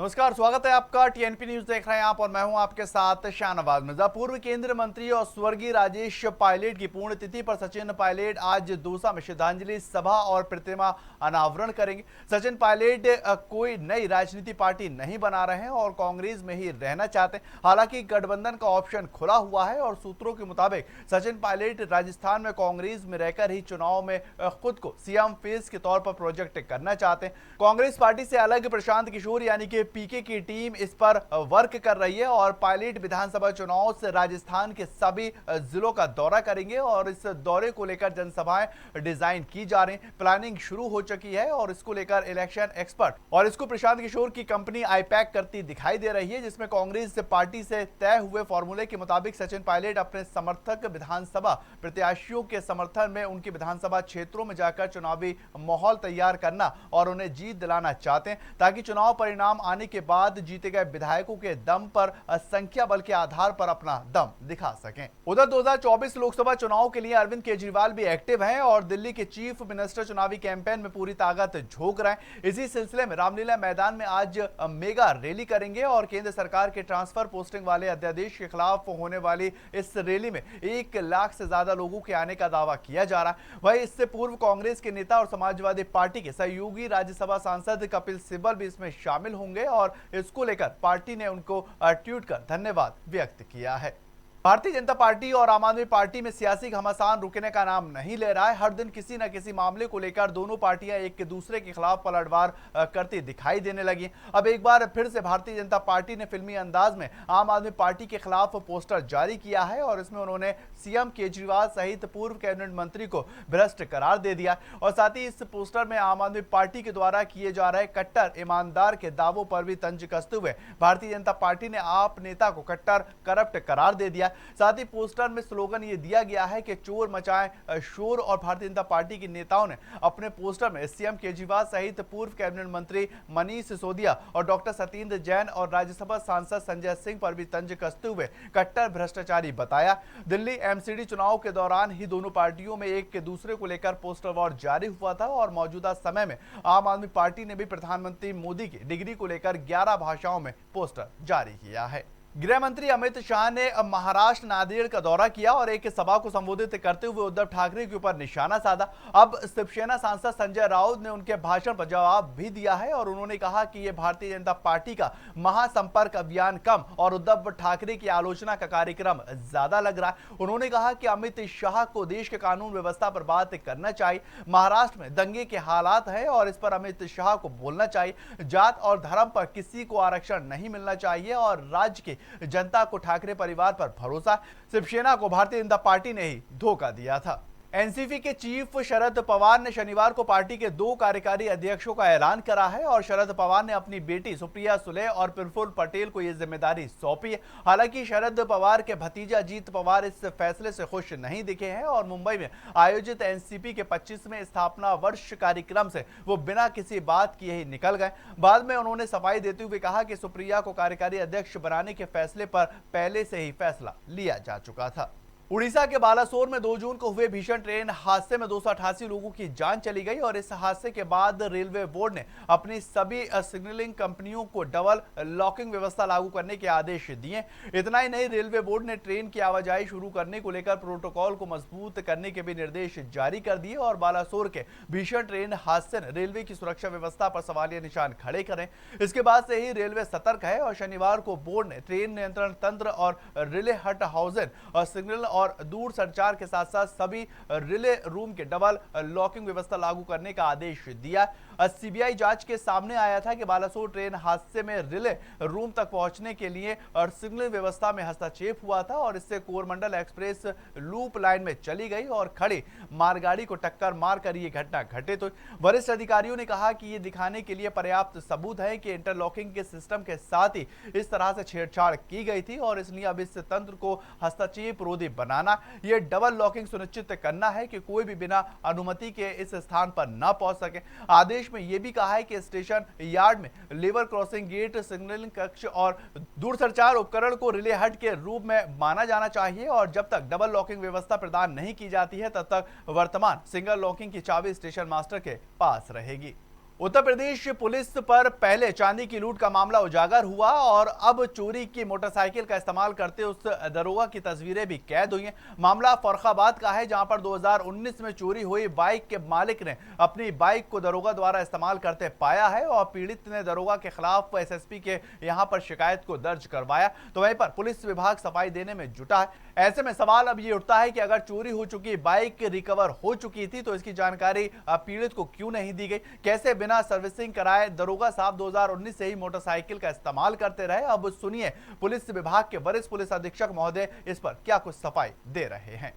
नमस्कार, स्वागत है आपका। टीएनपी न्यूज देख रहे हैं आप और मैं हूं आपके साथ शाहनवाज मिर्जा। पूर्व केंद्रीय मंत्री और स्वर्गीय राजेश पायलट की पुण्यतिथि पर सचिन पायलट आज दौसा में श्रद्धांजलि सभा और प्रतिमा अनावरण करेंगे। सचिन पायलट कोई नई राजनीति पार्टी नहीं बना रहे हैं और कांग्रेस में ही रहना चाहते हैं। हालांकि गठबंधन का ऑप्शन खुला हुआ है और सूत्रों के मुताबिक सचिन पायलट राजस्थान में कांग्रेस में रहकर ही चुनाव में खुद को सीएम फेस के तौर पर प्रोजेक्ट करना चाहते हैं। कांग्रेस पार्टी से अलग प्रशांत किशोर यानी कि पीके की टीम इस पर वर्क कर रही है और पायलट विधानसभा चुनाव से राजस्थान के सभी जिलों का दौरा करेंगे और इस दौरे को लेकर जनसभाएं डिजाइन की जा रही हैं। प्लानिंग शुरू हो चुकी है और इसको लेकर इलेक्शन एक्सपर्ट और इसको प्रशांत किशोर की कंपनी आईपैक करती दिखाई दे रही है, जिसमें कांग्रेस पार्टी से तय हुए फॉर्मूले के मुताबिक सचिन पायलट अपने समर्थक विधानसभा प्रत्याशियों के समर्थन में उनके विधानसभा क्षेत्रों में जाकर चुनावी माहौल तैयार करना और उन्हें जीत दिलाना चाहते हैं, ताकि चुनाव परिणाम आने के बाद जीते गए विधायकों के दम पर संख्या बल के आधार पर अपना दम दिखा सकें। उधर 2024 लोकसभा चुनाव के लिए अरविंद केजरीवाल भी एक्टिव हैं और दिल्ली के चीफ मिनिस्टर चुनावी कैंपेन में पूरी ताकत झोंक रहे हैं। इसी सिलसिले में रामलीला मैदान में आज मेगा रैली करेंगे और केंद्र सरकार के ट्रांसफर पोस्टिंग वाले अध्यादेश के खिलाफ होने वाली इस रैली में 1 लाख से ज्यादा लोगों के आने का दावा किया जा रहा है। वहीं इससे पूर्व कांग्रेस के नेता और समाजवादी पार्टी के सहयोगी राज्यसभा सांसद कपिल सिब्बल भी इसमें शामिल होंगे और इसको लेकर पार्टी ने उनको ट्वीट कर धन्यवाद व्यक्त किया है। भारतीय जनता पार्टी और आम आदमी पार्टी में सियासी घमासान रुकने का नाम नहीं ले रहा है। हर दिन किसी न किसी मामले को लेकर दोनों पार्टियां एक दूसरे के खिलाफ पलटवार करती दिखाई देने लगी। अब एक बार फिर से भारतीय जनता पार्टी ने फिल्मी अंदाज में आम आदमी पार्टी के खिलाफ पोस्टर जारी किया है और इसमें उन्होंने सीएम केजरीवाल सहित पूर्व कैबिनेट मंत्री को भ्रष्ट करार दे दिया और साथ ही इस पोस्टर में आम आदमी पार्टी के द्वारा किए जा रहे कट्टर ईमानदार के दावों पर भी तंज कसते हुए भारतीय जनता पार्टी ने आप नेता को कट्टर करप्ट करार दे दिया। साथ ही पोस्टर में स्लोगन ये दिया गया है कि चोर मचाएं शोर और भारतीय जनता पार्टी के नेताओं ने अपने पोस्टर में सीएम केजरीवाल सहित पूर्व कैबिनेट मंत्री मनीष सिसोदिया और डॉक्टर सत्येंद्र जैन और राज्यसभा सांसद संजय सिंह पर भी तंज कसते हुए कट्टर भ्रष्टाचारी बताया। दिल्ली एमसीडी चुनाव के दौरान ही दोनों पार्टियों में एक दूसरे को लेकर पोस्टर वॉर जारी हुआ था और मौजूदा समय में आम आदमी पार्टी ने भी प्रधानमंत्री मोदी की डिग्री को लेकर 11 भाषाओं में पोस्टर जारी किया है। गृह मंत्री अमित शाह ने महाराष्ट्र नांदेड़ का दौरा किया और एक सभा को संबोधित करते हुए उद्धव ठाकरे के ऊपर निशाना साधा। अब शिवसेना सांसद संजय राउत ने उनके भाषण पर जवाब भी दिया है और उन्होंने कहा कि यह भारतीय जनता पार्टी का महासंपर्क अभियान कम और उद्धव ठाकरे की आलोचना का कार्यक्रम ज्यादा लग रहा है। उन्होंने कहा कि अमित शाह को देश के कानून व्यवस्था पर बात करना चाहिए। महाराष्ट्र में दंगे के हालात है और इस पर अमित शाह को बोलना चाहिए। जात और धर्म पर किसी को आरक्षण नहीं मिलना चाहिए और राज्य की जनता को ठाकरे परिवार पर भरोसा। शिवसेना को भारतीय जनता पार्टी ने ही धोखा दिया था। एनसीपी के चीफ शरद पवार ने शनिवार को पार्टी के 2 कार्यकारी अध्यक्षों का ऐलान करा है और शरद पवार ने अपनी बेटी सुप्रिया सुले और प्रफुल्ल पटेल को यह जिम्मेदारी सौंपी है। हालांकि शरद पवार के भतीजा अजीत पवार इस फैसले से खुश नहीं दिखे हैं और मुंबई में आयोजित एनसीपी के 25वें स्थापना वर्ष कार्यक्रम से वो बिना किसी बात किए ही निकल गए। बाद में उन्होंने सफाई देते हुए कहा कि सुप्रिया को कार्यकारी अध्यक्ष बनाने के फैसले पर पहले से ही फैसला लिया जा चुका था। उड़ीसा के बालासोर में 2 जून को हुए भीषण ट्रेन हादसे में 288 लोगों की जान चली गई और इस हादसे के बाद रेलवे बोर्ड ने अपनी सभी सिग्नलिंग कंपनियों को डबल लॉकिंग व्यवस्था लागू करने के आदेश दिए। इतना ही नहीं, रेलवे बोर्ड ने ट्रेन की आवाजाही शुरू करने को लेकर प्रोटोकॉल को मजबूत करने के भी निर्देश जारी कर दिए और बालासोर के भीषण ट्रेन हादसे ने रेलवे की सुरक्षा व्यवस्था पर सवालिया निशान खड़े करे। इसके बाद से ही रेलवे सतर्क है और शनिवार को बोर्ड ने ट्रेन नियंत्रण तंत्र और रिले हट हाउसेन और सिग्नल और दूर संचार के साथ साथ सभी रिले रूम के डबल लॉकिंग व्यवस्था लागू करने का आदेश दिया। सीबीआई जांच के सामने आया था कि बालासोर ट्रेन हादसे में रिले रूम तक पहुंचने के लिए और सिग्नल व्यवस्था में हस्तक्षेप हुआ था और इससे कोरमंडल एक्सप्रेस लूप लाइन में चली गई और खड़ी मालगाड़ी को टक्कर मारकर यह घटना घटित हुई। वरिष्ठ अधिकारियों ने कहा कि यह दिखाने के लिए पर्याप्त सबूत है कि इंटरलॉकिंग के सिस्टम के साथ ही इस तरह से छेड़छाड़ की गई थी और इसलिए अब इस तंत्र को हस्तक्षेप रोधी बनाना, यह डबल लॉकिंग सुनिश्चित करना है कि कोई भी बिना अनुमति के इस स्थान पर न पहुंच सके। आदेश में यह भी कहा है कि स्टेशन यार्ड में लेवल क्रॉसिंग गेट, सिग्नलिंग कक्ष और दूरसंचार उपकरण को रिले हट के रूप में माना जाना चाहिए और जब तक डबल लॉकिंग व्यवस्था प्रदान नहीं की जाती है तब तक वर्तमान सिंगल लॉकिंग की चाबी स्टेशन मास्टर के पास रहेगी। उत्तर प्रदेश पुलिस पर पहले चांदी की लूट का मामला उजागर हुआ और अब चोरी की मोटरसाइकिल का इस्तेमाल करते उस दरोगा की तस्वीरें भी कैद हुई हैं। मामला फर्रुखाबाद का है, जहां पर 2019 में चोरी हुई बाइक के मालिक ने अपनी बाइक को दरोगा द्वारा इस्तेमाल करते पाया है और पीड़ित ने दरोगा के खिलाफ एसएसपी के यहां पर शिकायत को दर्ज करवाया। तो वहीं पर पुलिस विभाग सफाई देने में जुटा है। ऐसे में सवाल अब ये उठता है कि अगर चोरी हो चुकी बाइक रिकवर हो चुकी थी तो इसकी जानकारी पीड़ित को क्यों नहीं दी गई? कैसे बिना सर्विसिंग कराए दरोगा साहब 2019 से ही मोटरसाइकिल का इस्तेमाल करते रहे? अब सुनिए पुलिस विभाग के वरिष्ठ पुलिस अधीक्षक महोदय इस पर क्या कुछ सफाई दे रहे हैं।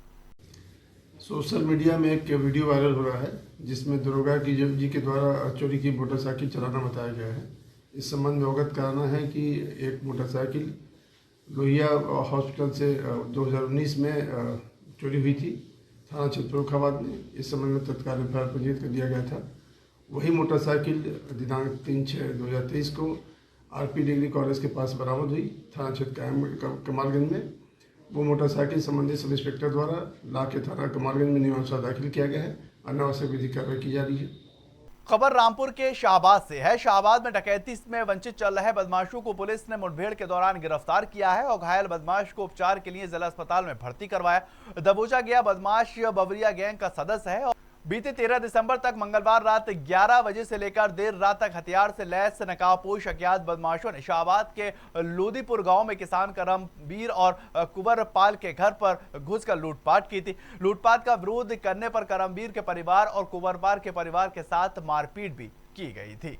सोशल मीडिया में एक वीडियो वायरल हो रहा है जिसमें दरोगा जी के द्वारा चोरी की मोटरसाइकिल चलाना बताया गया है। इस संबंध में अवगत कराना है कि एक मोटरसाइकिल लोहिया हॉस्पिटल से 2019 में चोरी हुई थी थाना क्षेत्र फर्रुखाबाद में। इस संबंध में तत्काल एफआईआर पंजीकृत कर दिया गया था। वही मोटरसाइकिल दिनांक 3/6/2023 को आरपी डिग्री कॉलेज के पास बरामद हुई थाना क्षेत्र कमालगंज में। वो मोटरसाइकिल संबंधित सब इंस्पेक्टर द्वारा ला के थाना कमालगंज में नियमानुसार दाखिल किया गया है। अनावश्यक विधिक कार्रवाई की जा रही है। खबर रामपुर के शाहबाद से है। शाहबाद में डकैती में वंचित चल रहे बदमाशों को पुलिस ने मुठभेड़ के दौरान गिरफ्तार किया है और घायल बदमाश को उपचार के लिए जिला अस्पताल में भर्ती करवाया। दबोचा गया बदमाश बवरिया गैंग का सदस्य है और बीते 13 दिसंबर तक मंगलवार रात 11 बजे से लेकर देर रात तक हथियार से लैस नकाबपोश अज्ञात बदमाशों ने शाहबाद के लोदीपुर गांव में किसान करमवीर और कुंवरपाल के घर पर घुसकर लूटपाट की थी। लूटपाट का विरोध करने पर करमवीर के परिवार और कुंवरपाल के परिवार के साथ मारपीट भी की गई थी।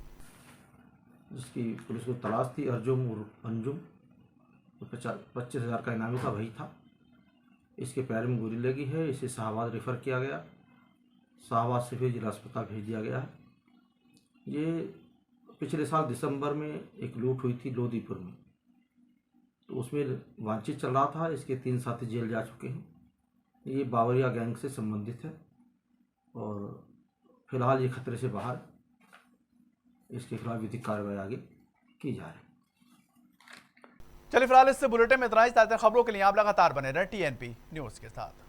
जिसकी पुलिस को तलाश थी अर्जुम और अंजुम, तो 25,000 का इनामी था, वही था। इसके पैर में गोली लगी है। इसे शाहबाद रेफर किया गया। शाहबाद से फिर जिला अस्पताल भेज दिया गया है। ये पिछले साल दिसंबर में एक लूट हुई थी लोदीपुर में, तो उसमें वांछित चल रहा था। इसके 3 साथी जेल जा चुके हैं। ये बावरिया गैंग से संबंधित है और फिलहाल ये खतरे से बाहर। इसके खिलाफ विधिक कार्रवाई आगे की जा रही है। चलिए फिलहाल इस बुलेटिन में इतना ही। ताज़ा खबरों के लिए आप लगातार बने रहें टीएनपी न्यूज़ के साथ।